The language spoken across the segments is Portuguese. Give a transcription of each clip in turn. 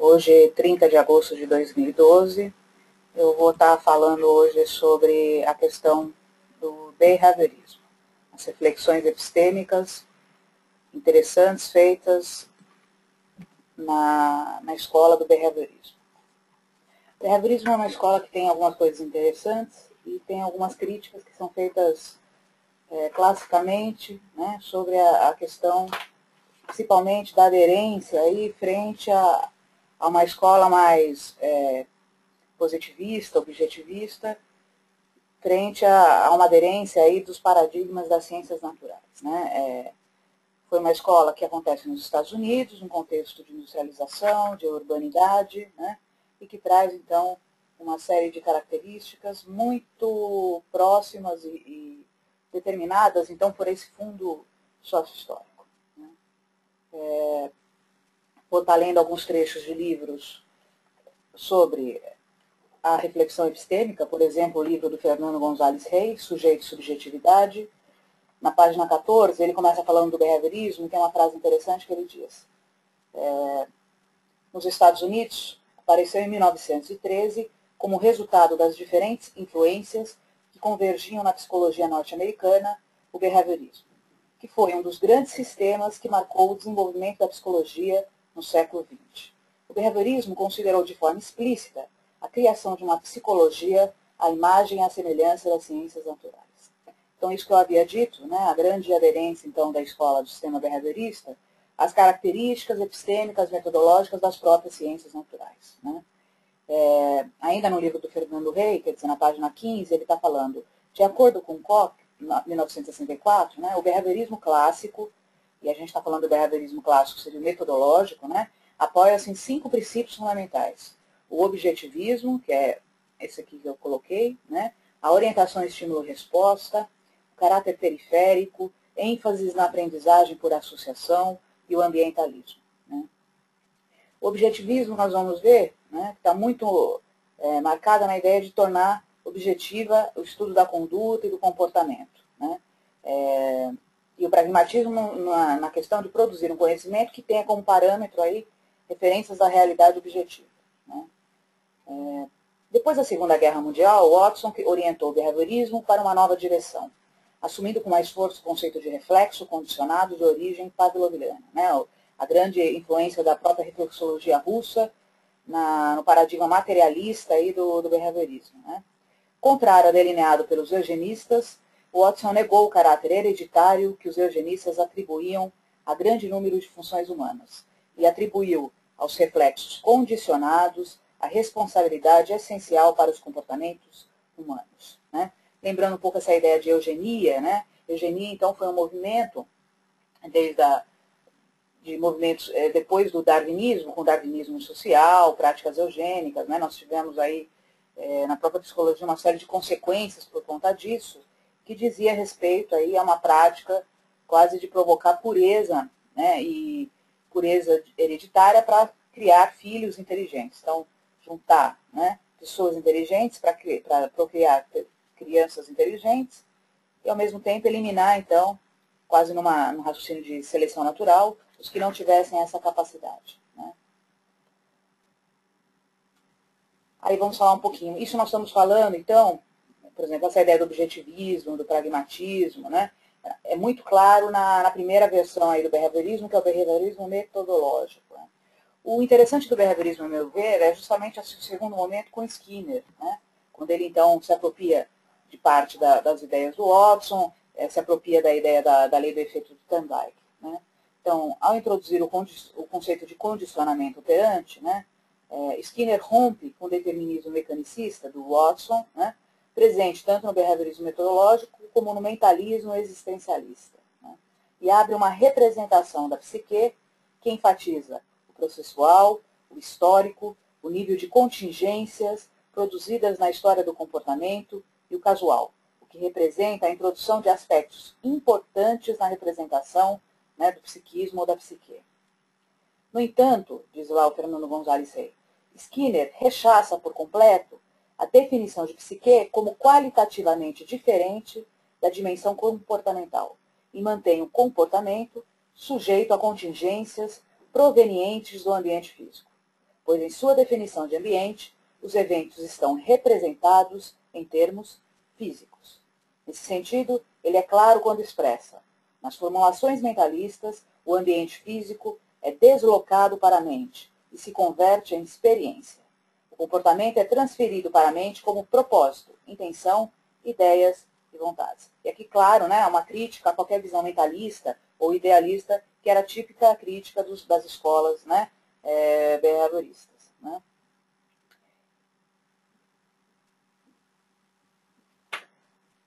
Hoje é 30 de agosto de 2012. Eu vou estar falando hoje sobre a questão do behaviorismo, as reflexões epistêmicas interessantes feitas na escola do behaviorismo. O behaviorismo é uma escola que tem algumas coisas interessantes e tem algumas críticas que são feitas classicamente, né, sobre a questão principalmente da aderência aí frente a uma escola mais positivista, objetivista, frente a uma aderência aí dos paradigmas das ciências naturais, né? Foi uma escola que acontece nos Estados Unidos, num contexto de industrialização, de urbanidade, né? E que traz, então, uma série de características muito próximas e determinadas, então, por esse fundo sócio-histórico. Né? Vou estar lendo alguns trechos de livros sobre a reflexão epistêmica, por exemplo, o livro do Fernando Gonzalez Reis, Sujeito e Subjetividade. Na página 14, ele começa falando do behaviorismo, que é uma frase interessante que ele diz. Nos Estados Unidos, apareceu em 1913 como resultado das diferentes influências que convergiam na psicologia norte-americana, o behaviorismo, que foi um dos grandes sistemas que marcou o desenvolvimento da psicologia no século XX. O behaviorismo considerou de forma explícita a criação de uma psicologia à imagem e à semelhança das ciências naturais. Então, isso que eu havia dito, né, a grande aderência, então, da escola do sistema behaviorista, às características epistêmicas, metodológicas das próprias ciências naturais. Né? Ainda no livro do Fernando Reis, quer dizer, na página 15, ele está falando, de acordo com Koch, 1964, né, o behaviorismo clássico, e a gente está falando do behaviorismo clássico, seria metodológico, né, apoia-se em 5 princípios fundamentais. O objetivismo, que é esse aqui que eu coloquei, né, a orientação estímulo-resposta, o caráter periférico, ênfase na aprendizagem por associação e o ambientalismo. Né. O objetivismo, nós vamos ver, né, está muito marcada na ideia de tornar objetiva o estudo da conduta e do comportamento. Né? E o pragmatismo na questão de produzir um conhecimento que tenha como parâmetro aí referências da realidade objetiva. Né? Depois da Segunda Guerra Mundial, Watson orientou o behaviorismo para uma nova direção, assumindo com mais força o conceito de reflexo condicionado de origem pavloviana, né? A grande influência da própria reflexologia russa no paradigma materialista aí do behaviorismo. Né? Contrário ao delineado pelos eugenistas, Watson negou o caráter hereditário que os eugenistas atribuíam a grande número de funções humanas e atribuiu aos reflexos condicionados a responsabilidade essencial para os comportamentos humanos. Né? Lembrando um pouco essa ideia de eugenia, né? Eugenia, então, foi um movimento de movimentos depois do darwinismo, com darwinismo social, práticas eugênicas, né? Nós tivemos aí na própria psicologia uma série de consequências por conta disso, que dizia respeito aí a uma prática quase de provocar pureza, né? E pureza hereditária para criar filhos inteligentes. Então, juntar, né, pessoas inteligentes para procriar crianças inteligentes e, ao mesmo tempo, eliminar, então, quase num raciocínio de seleção natural, os que não tivessem essa capacidade. Né? Aí vamos falar um pouquinho. Isso nós estamos falando, então, por exemplo, essa ideia do objetivismo, do pragmatismo, né? É muito claro na primeira versão aí do behaviorismo, que é o behaviorismo metodológico. Né? O interessante do behaviorismo, a meu ver, é justamente esse segundo momento com Skinner, né? Quando ele, então, se apropria de parte das ideias do Watson, se apropria da ideia da lei do efeito de Thorndike. Né? Então, ao introduzir o conceito de condicionamento operante, né, Skinner rompe com o determinismo mecanicista do Watson, né, presente tanto no behaviorismo metodológico como no mentalismo existencialista. Né, e abre uma representação da psique que enfatiza o processual, o histórico, o nível de contingências produzidas na história do comportamento e o casual, o que representa a introdução de aspectos importantes na representação, né, do psiquismo ou da psique. No entanto, diz lá o Fernando Gonzalez Reis, Skinner rechaça por completo a definição de psique como qualitativamente diferente da dimensão comportamental e mantém o comportamento sujeito a contingências provenientes do ambiente físico. pois em sua definição de ambiente, os eventos estão representados em termos físicos. Nesse sentido, ele é claro quando expressa: nas formulações mentalistas, o ambiente físico é deslocado para a mente e se converte em experiência. O comportamento é transferido para a mente como propósito, intenção, ideias e vontades. E aqui, claro, né, uma crítica a qualquer visão mentalista ou idealista, que era a típica crítica das escolas, né, behavioristas. Né.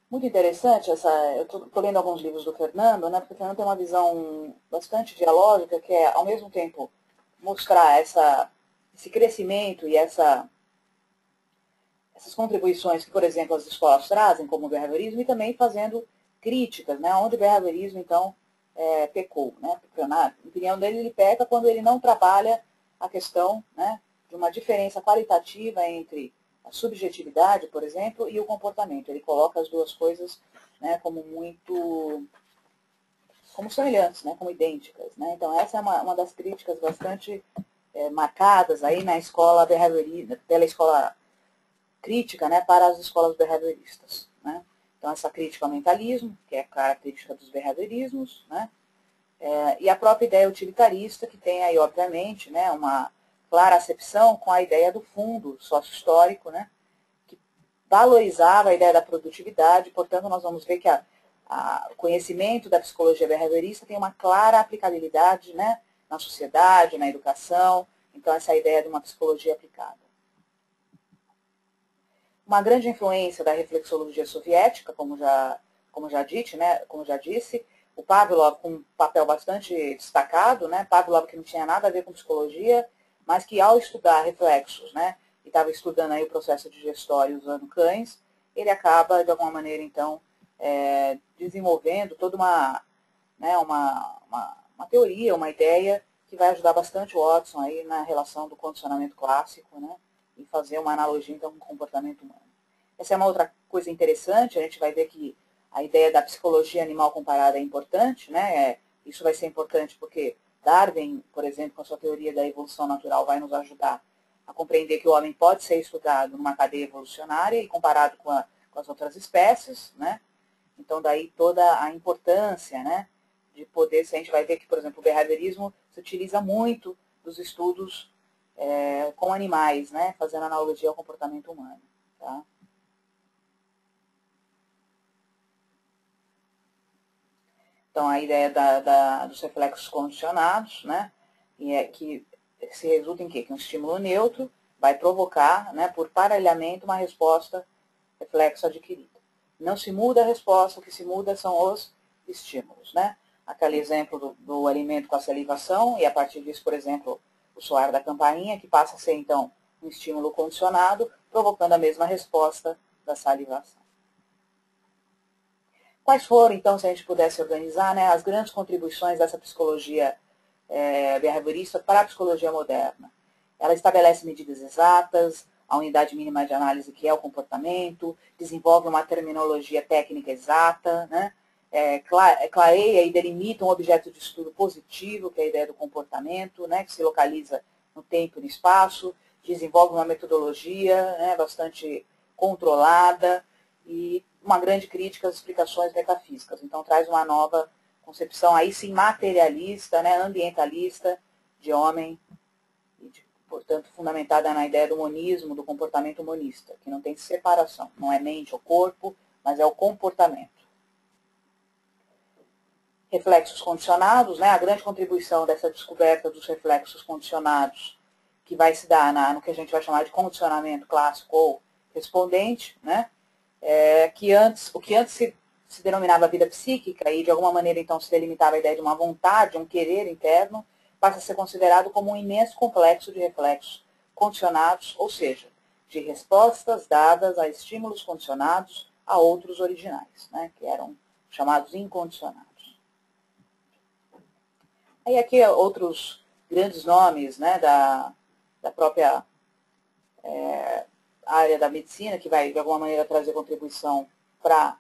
Muito interessante eu estou lendo alguns livros do Fernando, né, porque o Fernando tem uma visão bastante dialógica, que é, ao mesmo tempo, mostrar esse crescimento e essas contribuições que, por exemplo, as escolas trazem, como o behaviorismo, e também fazendo críticas, né, onde o behaviorismo, então, pecou. Né, porque, na opinião dele, ele peca quando ele não trabalha a questão, né, de uma diferença qualitativa entre a subjetividade, por exemplo, e o comportamento. Ele coloca as duas coisas, né, como semelhantes, né, como idênticas. Né? Então, essa é uma das críticas bastante marcadas aí na escola behaviorista, pela escola crítica, né, para as escolas behavioristas. Né? Então, essa crítica ao mentalismo, que é a característica dos behaviorismos, né? E a própria ideia utilitarista, que tem aí, obviamente, né, uma clara acepção com a ideia do fundo sócio-histórico, né, que valorizava a ideia da produtividade. Portanto, nós vamos ver que o conhecimento da psicologia behaviorista tem uma clara aplicabilidade, né, na sociedade, na educação. Então, essa ideia de uma psicologia aplicada. Uma grande influência da reflexologia soviética, como já disse, o Pavlov com um papel bastante destacado, né? Pavlov que não tinha nada a ver com psicologia, mas que ao estudar reflexos, né, e estava estudando aí o processo digestório usando cães, ele acaba, de alguma maneira, então, desenvolvendo toda uma teoria, uma ideia que vai ajudar bastante o Watson aí na relação do condicionamento clássico, né, e fazer uma analogia, então, com o comportamento humano. Essa é uma outra coisa interessante, a gente vai ver que a ideia da psicologia animal comparada é importante, né? Isso vai ser importante porque Darwin, por exemplo, com a sua teoria da evolução natural, vai nos ajudar a compreender que o homem pode ser estudado numa cadeia evolucionária e comparado com as outras espécies, né? Então, daí toda a importância, né, de poder, se a gente vai ver que, por exemplo, o behaviorismo se utiliza muito dos estudos com animais, né, fazendo analogia ao comportamento humano. Tá? Então, a ideia dos reflexos condicionados, né, que se resulta em quê? Que um estímulo neutro vai provocar, né, por parelhamento, uma resposta reflexo adquirida. Não se muda a resposta, o que se muda são os estímulos. Né? Aquele exemplo do alimento com a salivação, e a partir disso, por exemplo, o soar da campainha, que passa a ser, então, um estímulo condicionado, provocando a mesma resposta da salivação. Quais foram, então, se a gente pudesse organizar, né, as grandes contribuições dessa psicologia behaviorista para a psicologia moderna? Ela estabelece medidas exatas, a unidade mínima de análise que é o comportamento, desenvolve uma terminologia técnica exata, né, clareia e delimita um objeto de estudo positivo, que é a ideia do comportamento, né, que se localiza no tempo e no espaço, desenvolve uma metodologia, né, bastante controlada e uma grande crítica às explicações metafísicas. Então, traz uma nova concepção, aí sim, materialista, né, ambientalista, de homem, e portanto, fundamentada na ideia do monismo, do comportamento monista, que não tem separação, não é mente ou corpo, mas é o comportamento. Reflexos condicionados, né, a grande contribuição dessa descoberta dos reflexos condicionados, que vai se dar no que a gente vai chamar de condicionamento clássico ou respondente, né, o que antes se denominava vida psíquica e de alguma maneira então se delimitava a ideia de uma vontade, um querer interno, passa a ser considerado como um imenso complexo de reflexos condicionados, ou seja, de respostas dadas a estímulos condicionados a outros originais, né, que eram chamados incondicionados. Aí aqui outros grandes nomes, né, da própria área da medicina, que vai, de alguma maneira, trazer contribuição para,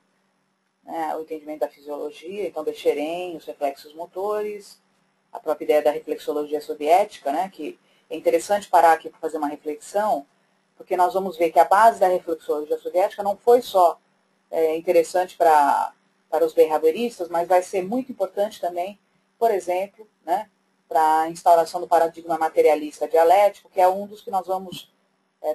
né, o entendimento da fisiologia. Então, Becherin, os reflexos motores, a própria ideia da reflexologia soviética, né, que é interessante parar aqui para fazer uma reflexão, porque nós vamos ver que a base da reflexologia soviética não foi só interessante para os behavioristas, mas vai ser muito importante também, por exemplo, né, para a instauração do paradigma materialista dialético, que é um dos que nós vamos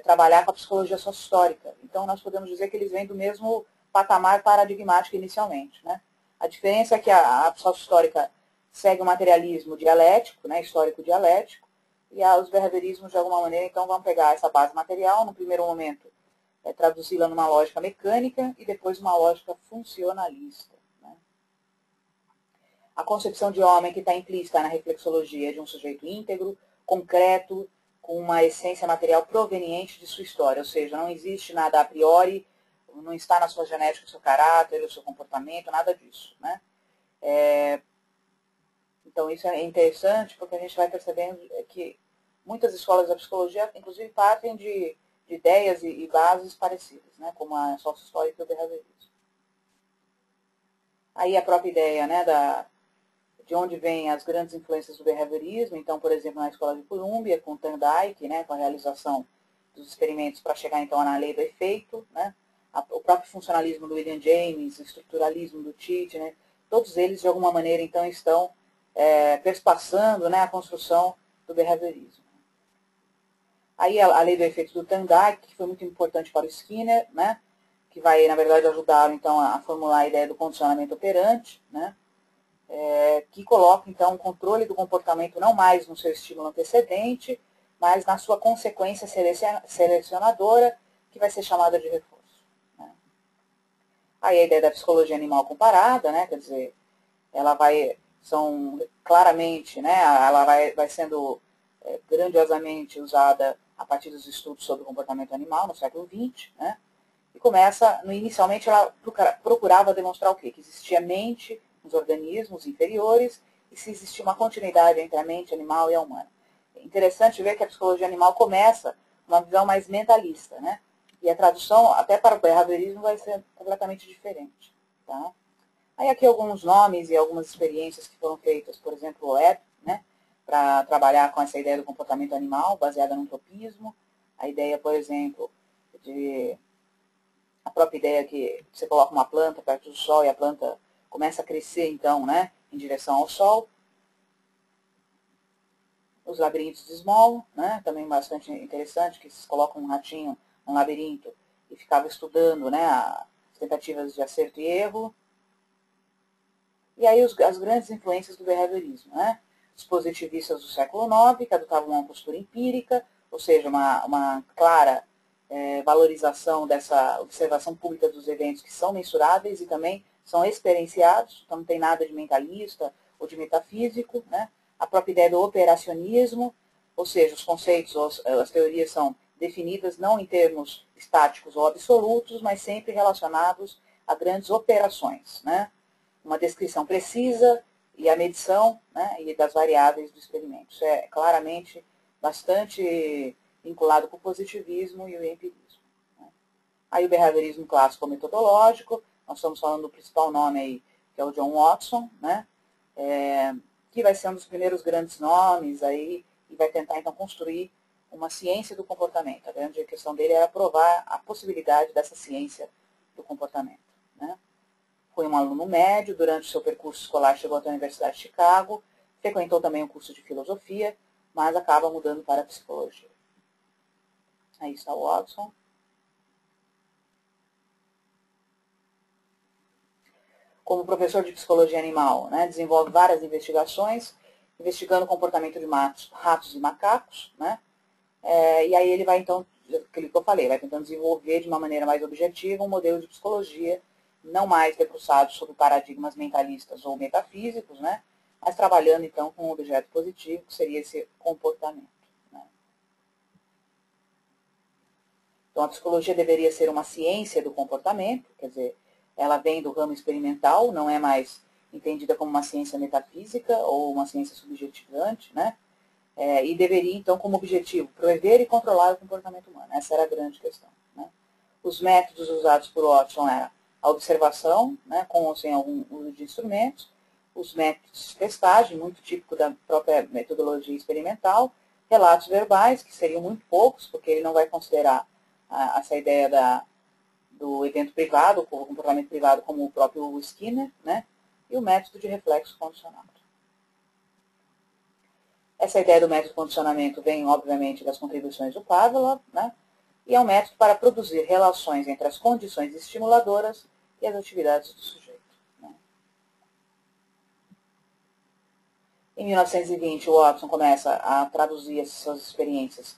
trabalhar com a psicologia sócio-histórica. Então, nós podemos dizer que eles vêm do mesmo patamar paradigmático inicialmente. Né? A diferença é que a sócio-histórica segue o materialismo dialético, né, histórico-dialético, e os behaviorismos, de alguma maneira, então, vão pegar essa base material, no primeiro momento, traduzi-la numa lógica mecânica e depois uma lógica funcionalista. Né? A concepção de homem que está implícita na reflexologia é de um sujeito íntegro, concreto, com uma essência material proveniente de sua história, ou seja, não existe nada a priori, não está na sua genética o seu caráter, o seu comportamento, nada disso. Né? Então isso é interessante porque a gente vai percebendo que muitas escolas da psicologia, inclusive, partem de ideias e bases parecidas, né, como a sócio-histórica e o behaviorismo. Aí a própria ideia, né, de onde vêm as grandes influências do behaviorismo, então, por exemplo, na escola de Columbia, com Thorndike, né, com a realização dos experimentos para chegar, então, na lei do efeito, né, o próprio funcionalismo do William James, o estruturalismo do Tite, né, todos eles, de alguma maneira, então, estão perspassando, né, a construção do behaviorismo. Aí a lei do efeito do Thorndike, que foi muito importante para o Skinner, né, que vai, na verdade, ajudá-lo, então, a formular a ideia do condicionamento operante, né, que coloca, então, o controle do comportamento não mais no seu estímulo antecedente, mas na sua consequência selecionadora, que vai ser chamada de reforço. Né. Aí a ideia da psicologia animal comparada, né, quer dizer, ela vai, claramente, né, ela vai sendo grandiosamente usada a partir dos estudos sobre o comportamento animal no século XX, né, e começa, inicialmente ela procurava demonstrar o quê? Que existia mente nos organismos inferiores e se existia uma continuidade entre a mente animal e a humana. É interessante ver que a psicologia animal começa uma visão mais mentalista, né, e a tradução até para o behaviorismo vai ser completamente diferente. Tá? Aí aqui alguns nomes e algumas experiências que foram feitas, por exemplo, o Webb, né, para trabalhar com essa ideia do comportamento animal, baseada no tropismo. A ideia, por exemplo, a própria ideia que você coloca uma planta perto do sol e a planta começa a crescer, então, né, em direção ao sol. Os labirintos de Small, né, também bastante interessante, que se coloca um ratinho num labirinto e ficava estudando, né, as tentativas de acerto e erro. E aí as grandes influências do behaviorismo, né? Os positivistas do século IX, que adotavam uma postura empírica, ou seja, uma clara valorização dessa observação pública dos eventos que são mensuráveis e também são experienciados, então não tem nada de mentalista ou de metafísico, né? A própria ideia do operacionismo, ou seja, os conceitos, as teorias são definidas não em termos estáticos ou absolutos, mas sempre relacionados a grandes operações, né? Uma descrição precisa e a medição, né, e das variáveis do experimento. Isso é claramente bastante vinculado com o positivismo e o empirismo. Né. Aí o behaviorismo clássico metodológico, nós estamos falando do principal nome aí, que é o John Watson, né, que vai ser um dos primeiros grandes nomes aí, e vai tentar então construir uma ciência do comportamento. A grande questão dele era provar a possibilidade dessa ciência do comportamento. Né. Foi um aluno médio, durante o seu percurso escolar chegou até a Universidade de Chicago, frequentou também um curso de filosofia, mas acaba mudando para a psicologia. Aí está o Watson. Como professor de psicologia animal, né, desenvolve várias investigações, investigando o comportamento de ratos e macacos, né, e aí ele vai então, aquilo que eu falei, vai tentando desenvolver de uma maneira mais objetiva um modelo de psicologia não mais debruçado sobre paradigmas mentalistas ou metafísicos, né, mas trabalhando então com um objeto positivo, que seria esse comportamento. Né. Então a psicologia deveria ser uma ciência do comportamento, quer dizer, ela vem do ramo experimental, não é mais entendida como uma ciência metafísica ou uma ciência subjetivante, né, e deveria então como objetivo prever e controlar o comportamento humano. Essa era a grande questão. Né. Os métodos usados por Watson eram a observação, né, com ou sem algum uso de instrumentos, os métodos de testagem, muito típico da própria metodologia experimental, relatos verbais, que seriam muito poucos, porque ele não vai considerar essa ideia do evento privado, o comportamento privado, como o próprio Skinner, né? E o método de reflexo condicionado. Essa ideia do método de condicionamento vem, obviamente, das contribuições do Pavlov, né? E é um método para produzir relações entre as condições estimuladoras e as atividades do sujeito. Né? Em 1920, o Watson começa a traduzir essas experiências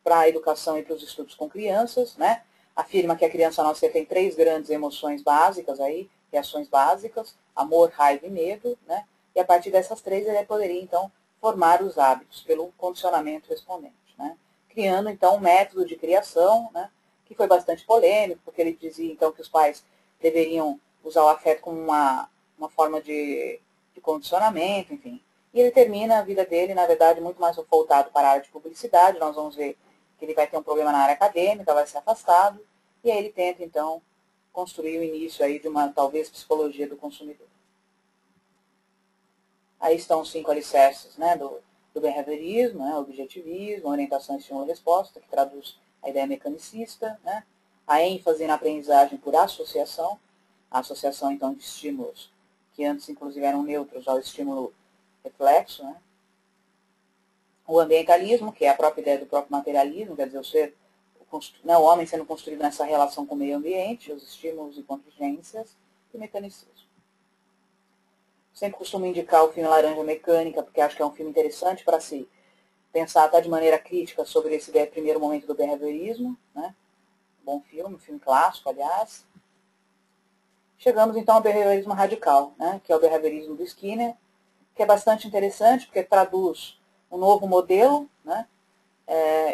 para a educação e para os estudos com crianças, né? Afirma que a criança nossa tem 3 grandes emoções básicas, aí, reações básicas, amor, raiva e medo, né? E a partir dessas 3 ele poderia, então, formar os hábitos pelo condicionamento respondente, né? Criando, então, um método de criação, né? Que foi bastante polêmico, porque ele dizia, então, que os pais deveriam usar o afeto como uma forma de condicionamento, enfim. E ele termina a vida dele, na verdade, muito mais voltado para a área de publicidade. Nós vamos ver que ele vai ter um problema na área acadêmica, vai ser afastado, e aí ele tenta, então, construir o início aí de uma, talvez, psicologia do consumidor. Aí estão os 5 alicerces, né, do behaviorismo, né, objetivismo, orientação, estímulo e resposta, que traduz a ideia mecanicista, né, a ênfase na aprendizagem por associação, a associação, então, de estímulos que antes, inclusive, eram neutros ao estímulo reflexo, né, o ambientalismo, que é a própria ideia do próprio materialismo, quer dizer, o homem sendo construído nessa relação com o meio ambiente, os estímulos e contingências, e o mecanicismo. Sempre costumo indicar o filme Laranja Mecânica, porque acho que é um filme interessante para se pensar até de maneira crítica sobre esse primeiro momento do behaviorismo, né? Bom filme, um filme clássico, aliás. Chegamos então ao behaviorismo radical, né? Que é o behaviorismo do Skinner, que é bastante interessante, porque traduz um novo modelo, né?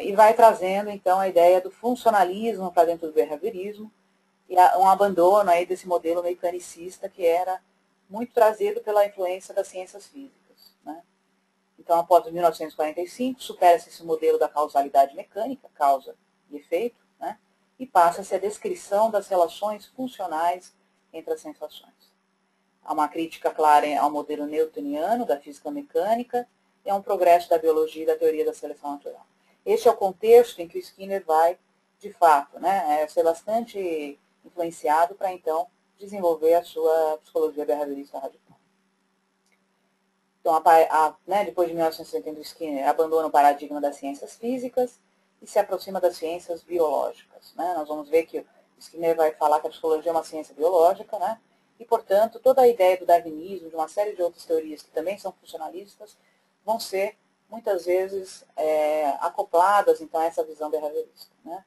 E vai trazendo, então, a ideia do funcionalismo para dentro do behaviorismo e um abandono aí desse modelo mecanicista que era muito trazido pela influência das ciências físicas. Né? Então, após 1945, supera-se esse modelo da causalidade mecânica, causa e efeito, né? E passa-se a descrição das relações funcionais entre as sensações. Há uma crítica clara ao modelo newtoniano da física mecânica e a um progresso da biologia e da teoria da seleção natural. Este é o contexto em que o Skinner vai, de fato, né, ser bastante influenciado para, então, desenvolver a sua psicologia behaviorista radical. Então, depois de 1970, o Skinner abandona o paradigma das ciências físicas e se aproxima das ciências biológicas. Né? Nós vamos ver que o Skinner vai falar que a psicologia é uma ciência biológica, né? E, portanto, toda a ideia do darwinismo, de uma série de outras teorias que também são funcionalistas, vão ser, muitas vezes, acopladas, então, a essa visão behaviorista. Né?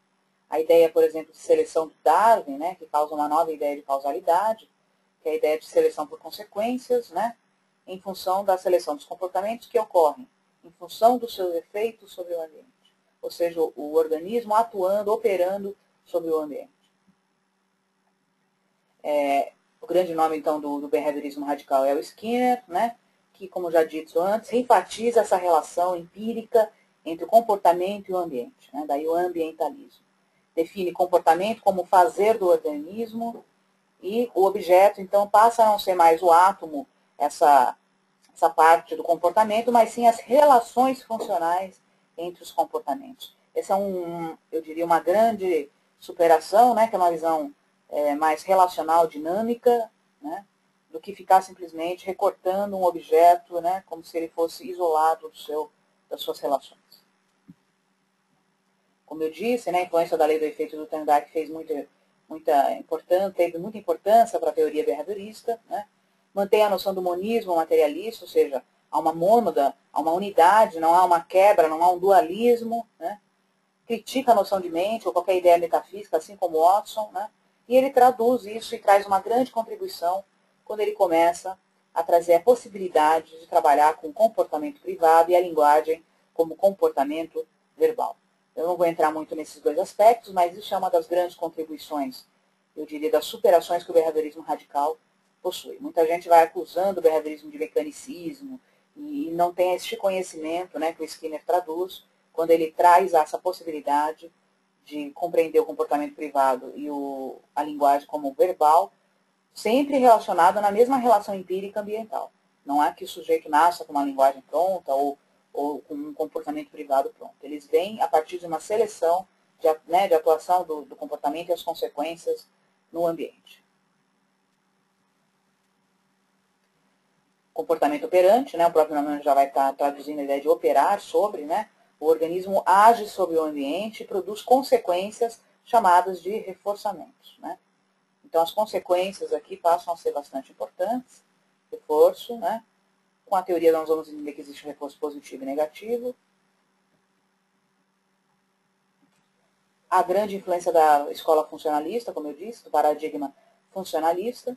A ideia, por exemplo, de seleção de Darwin, né, que causa uma nova ideia de causalidade, que é a ideia de seleção por consequências, né, em função da seleção dos comportamentos que ocorrem, em função dos seus efeitos sobre o ambiente. Ou seja, o organismo atuando, operando sobre o ambiente. O grande nome, então, do behaviorismo radical é o Skinner, né, que, como já dito antes, enfatiza essa relação empírica entre o comportamento e o ambiente, né, daí o ambientalismo. Define comportamento como fazer do organismo e o objeto, então, passa a não ser mais o átomo, essa parte do comportamento, mas sim as relações funcionais entre os comportamentos. Essa é, eu diria, uma grande superação, né, que é uma visão mais relacional, dinâmica, né, do que ficar simplesmente recortando um objeto, né, como se ele fosse isolado das suas relações. Como eu disse, né, a influência da lei do efeito do Thorndike teve muita importância para a teoria behaviorista, né? Mantém a noção do monismo materialista, ou seja, há uma mônada, há uma unidade, não há uma quebra, não há um dualismo, né? Critica a noção de mente ou qualquer ideia metafísica, assim como Watson, né? E ele traduz isso e traz uma grande contribuição quando ele começa a trazer a possibilidade de trabalhar com o comportamento privado e a linguagem como comportamento verbal. Eu não vou entrar muito nesses dois aspectos, mas isso é uma das grandes contribuições, eu diria, das superações que o behaviorismo radical possui. Muita gente vai acusando o behaviorismo de mecanicismo e não tem este conhecimento, né, que o Skinner traduz, quando ele traz essa possibilidade de compreender o comportamento privado e a linguagem como verbal, sempre relacionado na mesma relação empírica ambiental. Não é que o sujeito nasça com uma linguagem pronta ou ou com um comportamento privado pronto. Eles vêm a partir de uma seleção de atuação do comportamento e as consequências no ambiente. Comportamento operante, o próprio nome já vai estar traduzindo a ideia de operar sobre, o organismo age sobre o ambiente e produz consequências chamadas de reforçamentos. Então, as consequências aqui passam a ser bastante importantes. Reforço, com a teoria nós vamos entender que existe um reforço positivo e negativo. A grande influência da escola funcionalista, como eu disse, do paradigma funcionalista.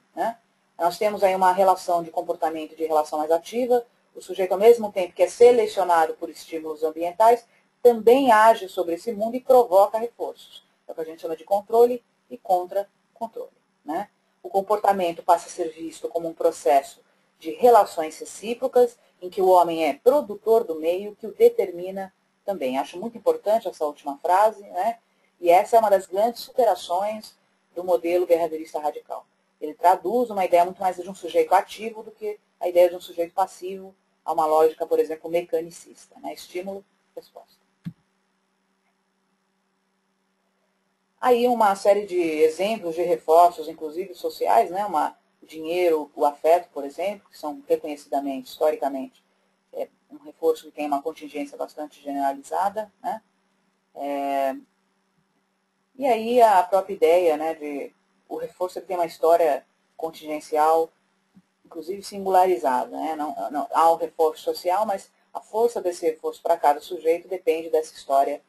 Nós temos aí uma relação de comportamento de relação mais ativa. O sujeito, ao mesmo tempo que é selecionado por estímulos ambientais, também age sobre esse mundo e provoca reforços. É o que a gente chama de controle e contra-controle. O comportamento passa a ser visto como um processo de relações recíprocas, em que o homem é produtor do meio, que o determina também. Acho muito importante essa última frase, e essa é uma das grandes superações do modelo behaviorista radical. Ele traduz uma ideia muito mais de um sujeito ativo do que a ideia de um sujeito passivo, a uma lógica, por exemplo, mecanicista, estímulo-resposta. Aí uma série de exemplos de reforços, inclusive sociais, o dinheiro, o afeto, por exemplo, que são reconhecidamente, historicamente, um reforço que tem uma contingência bastante generalizada. E aí a própria ideia de o reforço tem uma história contingencial, inclusive singularizada. Não, há um reforço social, mas a força desse reforço para cada sujeito depende dessa história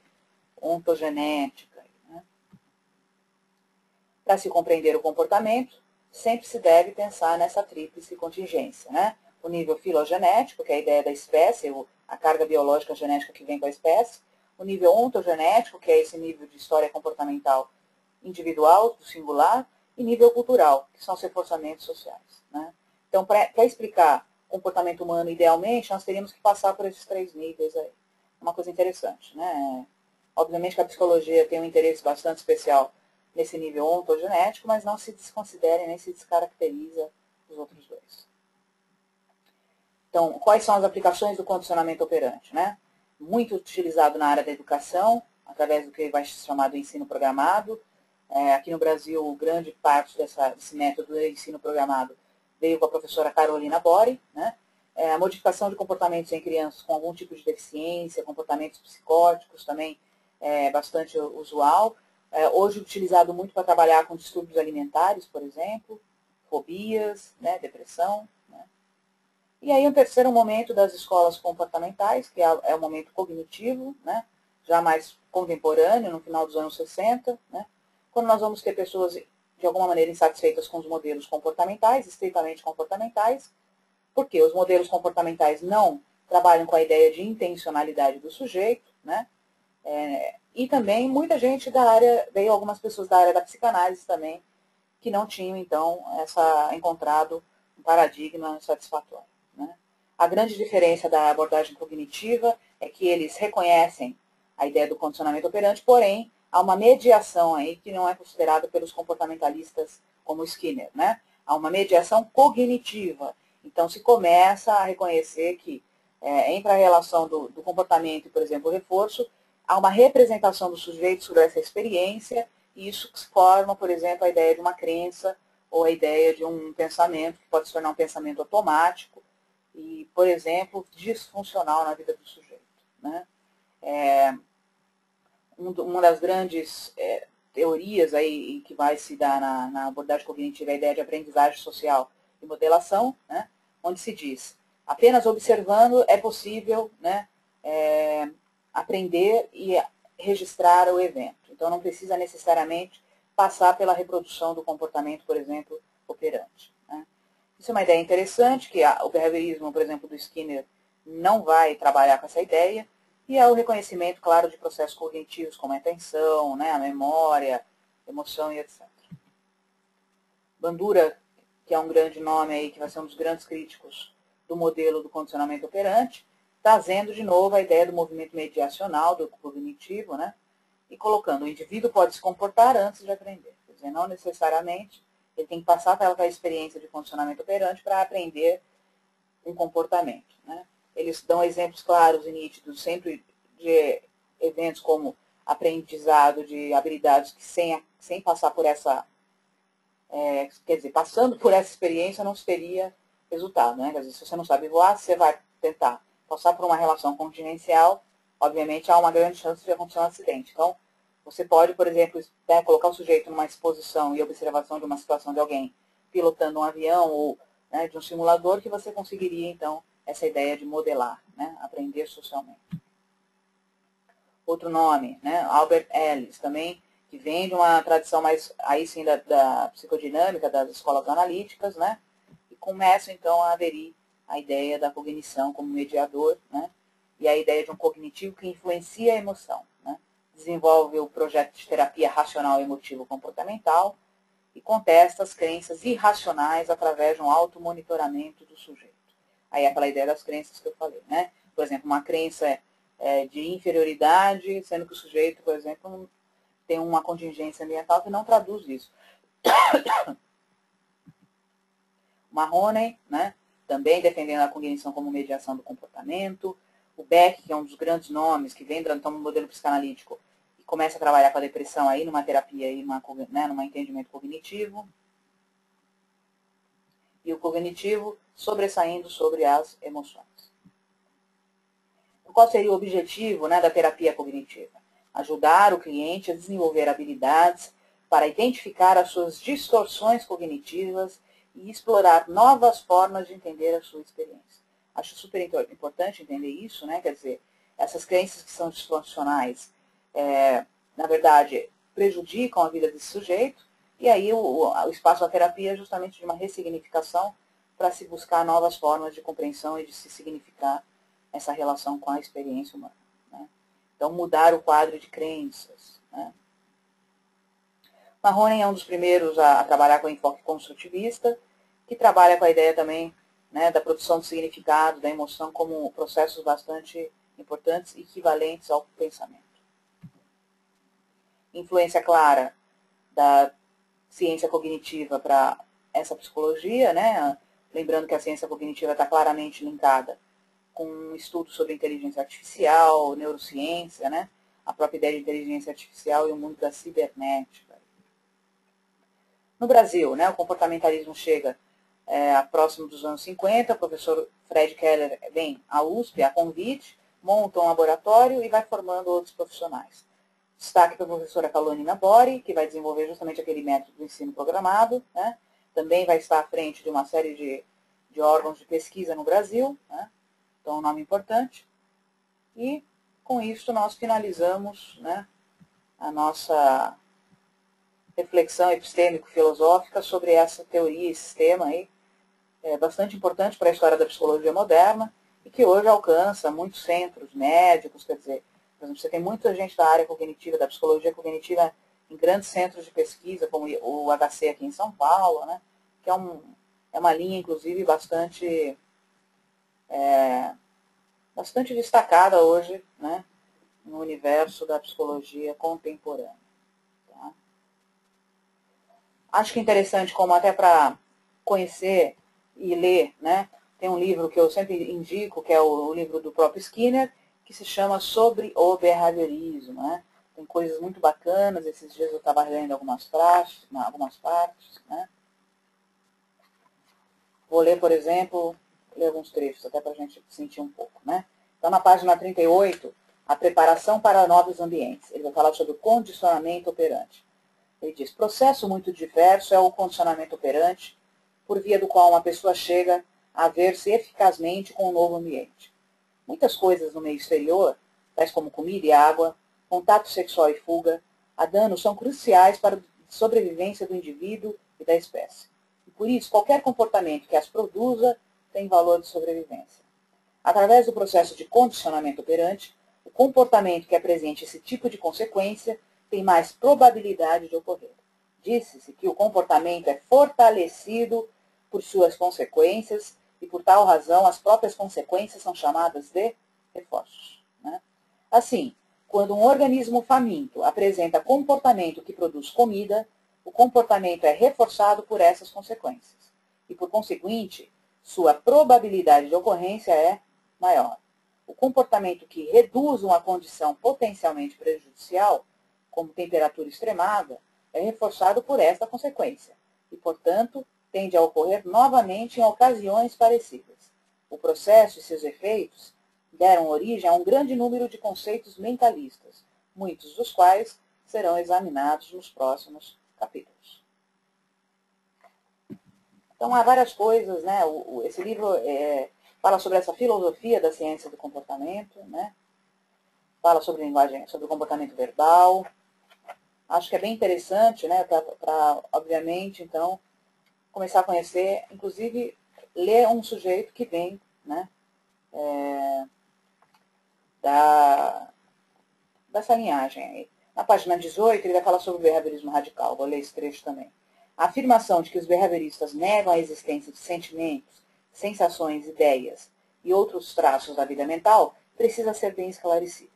ontogenética. Para se compreender o comportamento, sempre se deve pensar nessa tríplice contingência. O nível filogenético, que é a ideia da espécie, a carga biológica genética que vem com a espécie. O nível ontogenético, que é esse nível de história comportamental individual, do singular. E nível cultural, que são os reforçamentos sociais. Então, para explicar o comportamento humano idealmente, nós teríamos que passar por esses 3 níveis aí. Uma coisa interessante. Obviamente que a psicologia tem um interesse bastante especial nesse nível ontogenético, mas não se desconsidera nem se descaracteriza os outros dois. Então, quais são as aplicações do condicionamento operante? Muito utilizado na área da educação, através do que vai ser chamado ensino programado. Aqui no Brasil, grande parte desse método de ensino programado veio com a professora Carolina Bori. A modificação de comportamentos em crianças com algum tipo de deficiência, comportamentos psicóticos também é bastante usual. Hoje utilizado muito para trabalhar com distúrbios alimentares, por exemplo, fobias, depressão. E aí um terceiro momento das escolas comportamentais, que é o momento cognitivo, já mais contemporâneo, no final dos anos 60, quando nós vamos ter pessoas, de alguma maneira, insatisfeitas com os modelos comportamentais, estritamente comportamentais, porque os modelos comportamentais não trabalham com a ideia de intencionalidade do sujeito, e também muita gente da área, veio algumas pessoas da área da psicanálise também, que não tinham, então, encontrado um paradigma satisfatório. A grande diferença da abordagem cognitiva é que eles reconhecem a ideia do condicionamento operante, porém, há uma mediação aí que não é considerada pelos comportamentalistas como Skinner. Há uma mediação cognitiva. Então, se começa a reconhecer que, entre a relação do comportamento e, por exemplo, o reforço, há uma representação do sujeito sobre essa experiência, e isso forma, por exemplo, a ideia de uma crença ou a ideia de um pensamento, que pode se tornar um pensamento automático e, por exemplo, disfuncional na vida do sujeito. Uma das grandes teorias aí que vai se dar na abordagem cognitiva é a ideia de aprendizagem social e modelação, onde se diz, apenas observando é possível aprender e registrar o evento. Então, não precisa necessariamente passar pela reprodução do comportamento, por exemplo, operante. Isso é uma ideia interessante, que o behaviorismo, por exemplo, do Skinner, não vai trabalhar com essa ideia, e é o reconhecimento, claro, de processos cognitivos, como a atenção, a memória, emoção e etc. Bandura, que é um grande nome aí, que vai ser um dos grandes críticos do modelo do condicionamento operante, trazendo de novo a ideia do movimento mediacional, do cognitivo, e colocando o indivíduo pode se comportar antes de aprender. Quer dizer, não necessariamente ele tem que passar pela experiência de condicionamento operante para aprender um comportamento. eles dão exemplos claros e nítidos sempre de eventos como aprendizado de habilidades que sem passar por essa, quer dizer, passando por essa experiência não se teria resultado, né? Quer dizer, se você não sabe voar, você vai tentar passar por uma relação contingencial, obviamente há uma grande chance de acontecer um acidente. Então, você pode, por exemplo, colocar o sujeito numa exposição e observação de uma situação de alguém pilotando um avião ou, né, de um simulador, que você conseguiria, então, essa ideia de modelar, né, aprender socialmente. Outro nome, né, Albert Ellis, também, que vem de uma tradição mais, aí sim, da psicodinâmica, das escolas analíticas, né, e começa, então, a aderir a ideia da cognição como mediador, né, e a ideia de um cognitivo que influencia a emoção, né, desenvolve o projeto de terapia racional emotivo comportamental e contesta as crenças irracionais através de um automonitoramento do sujeito. Aí é aquela ideia das crenças que eu falei, né? Por exemplo, uma crença de inferioridade, sendo que o sujeito, por exemplo, tem uma contingência ambiental que não traduz isso. Mahoney, né? Também defendendo a cognição como mediação do comportamento. O Beck, que é um dos grandes nomes, que vem então no modelo psicanalítico, começa a trabalhar com a depressão aí numa terapia, aí, num entendimento cognitivo. E o cognitivo sobressaindo sobre as emoções. Então, qual seria o objetivo, né, da terapia cognitiva? Ajudar o cliente a desenvolver habilidades para identificar as suas distorções cognitivas e explorar novas formas de entender a sua experiência. Acho super importante entender isso, né? Quer dizer, essas crenças que são disfuncionais, na verdade, prejudicam a vida desse sujeito, e aí o espaço da terapia é justamente de uma ressignificação para se buscar novas formas de compreensão e de se significar essa relação com a experiência humana, né? Então, mudar o quadro de crenças, né? Mahoney é um dos primeiros a trabalhar com enfoque construtivista, que trabalha com a ideia também, né, da produção de significado, da emoção, como processos bastante importantes e equivalentes ao pensamento. Influência clara da ciência cognitiva para essa psicologia, né? Lembrando que a ciência cognitiva está claramente linkada com um estudo sobre inteligência artificial, neurociência, né? A própria ideia de inteligência artificial e o mundo da cibernética. No Brasil, né, o comportamentalismo chega próximo dos anos 50, o professor Fred Keller vem à USP, a convite, monta um laboratório e vai formando outros profissionais. Destaque para a professora Kalonina Bori, que vai desenvolver justamente aquele método do ensino programado, né? Também vai estar à frente de uma série de órgãos de pesquisa no Brasil, né? Então, um nome importante. E, com isso, nós finalizamos, né, a nossa reflexão epistêmico-filosófica sobre essa teoria, esse sistema aí, bastante importante para a história da psicologia moderna e que hoje alcança muitos centros médicos, quer dizer, por exemplo, você tem muita gente da área cognitiva, da psicologia cognitiva, em grandes centros de pesquisa, como o HC aqui em São Paulo, né, que é uma linha, inclusive, bastante destacada hoje, né, no universo da psicologia contemporânea. Tá? Acho que é interessante, como até para conhecer e ler, né, tem um livro que eu sempre indico, que é o livro do próprio Skinner, que se chama Sobre o Behaviorismo, né? Tem coisas muito bacanas, esses dias eu estava lendo algumas partes, né? Vou ler, por exemplo, alguns trechos, até para a gente sentir um pouco, né? Então, na página 38, a preparação para novos ambientes. Ele vai falar sobre o condicionamento operante. Ele diz, processo muito diverso é o condicionamento operante, por via do qual uma pessoa chega a ver-se eficazmente com o novo ambiente. Muitas coisas no meio exterior, tais como comida e água, contato sexual e fuga, a dano são cruciais para a sobrevivência do indivíduo e da espécie. E por isso, qualquer comportamento que as produza tem valor de sobrevivência. Através do processo de condicionamento operante, o comportamento que apresente esse tipo de consequência tem mais probabilidade de ocorrer. Disse-se que o comportamento é fortalecido por suas consequências e, por tal razão, as próprias consequências são chamadas de reforços, né? Assim, quando um organismo faminto apresenta comportamento que produz comida, o comportamento é reforçado por essas consequências. E, por conseguinte, sua probabilidade de ocorrência é maior. O comportamento que reduz uma condição potencialmente prejudicial, como temperatura extremada, é reforçado por esta consequência e, portanto, tende a ocorrer novamente em ocasiões parecidas. O processo e seus efeitos deram origem a um grande número de conceitos mentalistas, muitos dos quais serão examinados nos próximos capítulos. Então, há várias coisas, né? Esse livro fala sobre essa filosofia da ciência do comportamento, né? Fala sobre linguagem, sobre o comportamento verbal. Acho que é bem interessante, né? Para, obviamente, então, começar a conhecer, inclusive, ler um sujeito que vem, né? Dessa linhagem aí. Na página 18, ele vai falar sobre o behaviorismo radical. Vou ler esse trecho também. A afirmação de que os behavioristas negam a existência de sentimentos, sensações, ideias e outros traços da vida mental precisa ser bem esclarecida.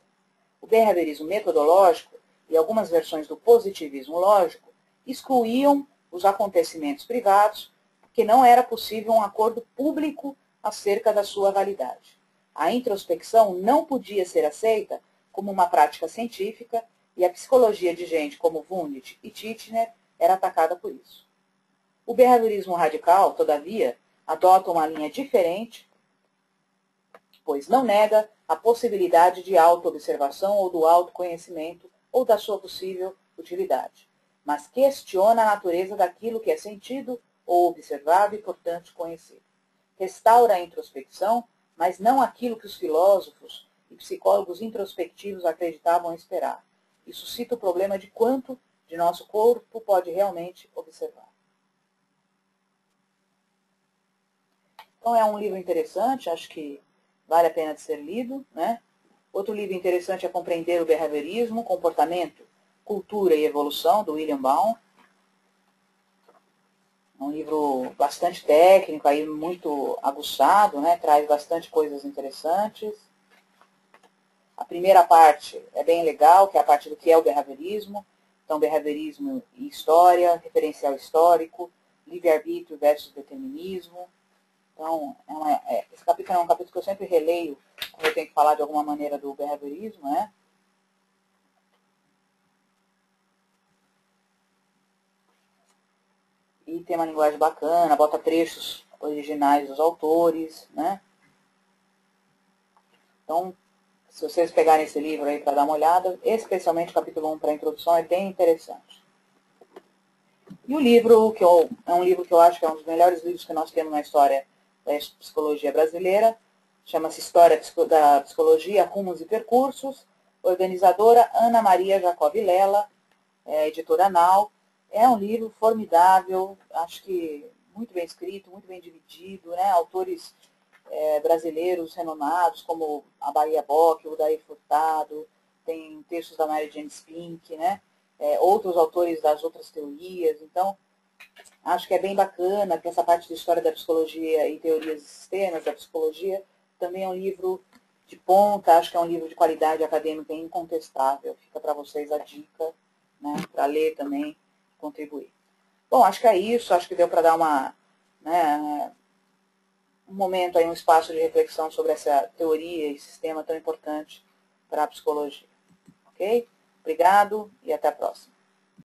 O behaviorismo metodológico e algumas versões do positivismo lógico excluíam os acontecimentos privados porque não era possível um acordo público acerca da sua validade. A introspecção não podia ser aceita como uma prática científica e a psicologia de gente como Wundt e Titchener era atacada por isso. O behaviorismo radical, todavia, adota uma linha diferente, pois não nega a possibilidade de autoobservação ou do autoconhecimento ou da sua possível utilidade, mas questiona a natureza daquilo que é sentido ou observado e, portanto, conhecido. Restaura a introspecção, mas não aquilo que os filósofos e psicólogos introspectivos acreditavam esperar. E suscita o problema de quanto de nosso corpo pode realmente observar. Então, é um livro interessante, acho que vale a pena de ser lido, né? Outro livro interessante é Compreender o Behaviorismo, Comportamento, Cultura e Evolução, do William Baum. É um livro bastante técnico, aí muito aguçado, né? Traz bastante coisas interessantes. A primeira parte é bem legal, que é a parte do que é o behaviorismo. Então, behaviorismo e história, referencial histórico, livre-arbítrio versus determinismo. Então, esse capítulo é um capítulo que eu sempre releio quando eu tenho que falar de alguma maneira do behaviorismo, né? E tem uma linguagem bacana, bota trechos originais dos autores, né? Então, se vocês pegarem esse livro aí para dar uma olhada, especialmente o capítulo 1 para a introdução, é bem interessante. E o livro, é um livro que eu acho que é um dos melhores livros que nós temos na história da psicologia brasileira, chama-se História da Psicologia, Rumos e Percursos, organizadora Ana Maria Jacob Lela, editora Nau. É um livro formidável, acho que muito bem escrito, muito bem dividido, né? Autores brasileiros renomados, como a Bahia Bock, o Daí Furtado, tem textos da Mary Jane Spink, né? Outros autores das outras teorias. Então, acho que é bem bacana que essa parte de história da psicologia e teorias de sistemas da psicologia também é um livro de ponta, acho que é um livro de qualidade acadêmica incontestável. Fica para vocês a dica, né, para ler também, contribuir. Bom, acho que é isso, acho que deu para dar um momento aí, um espaço de reflexão sobre essa teoria e sistema tão importante para a psicologia. Ok? Obrigado e até a próxima.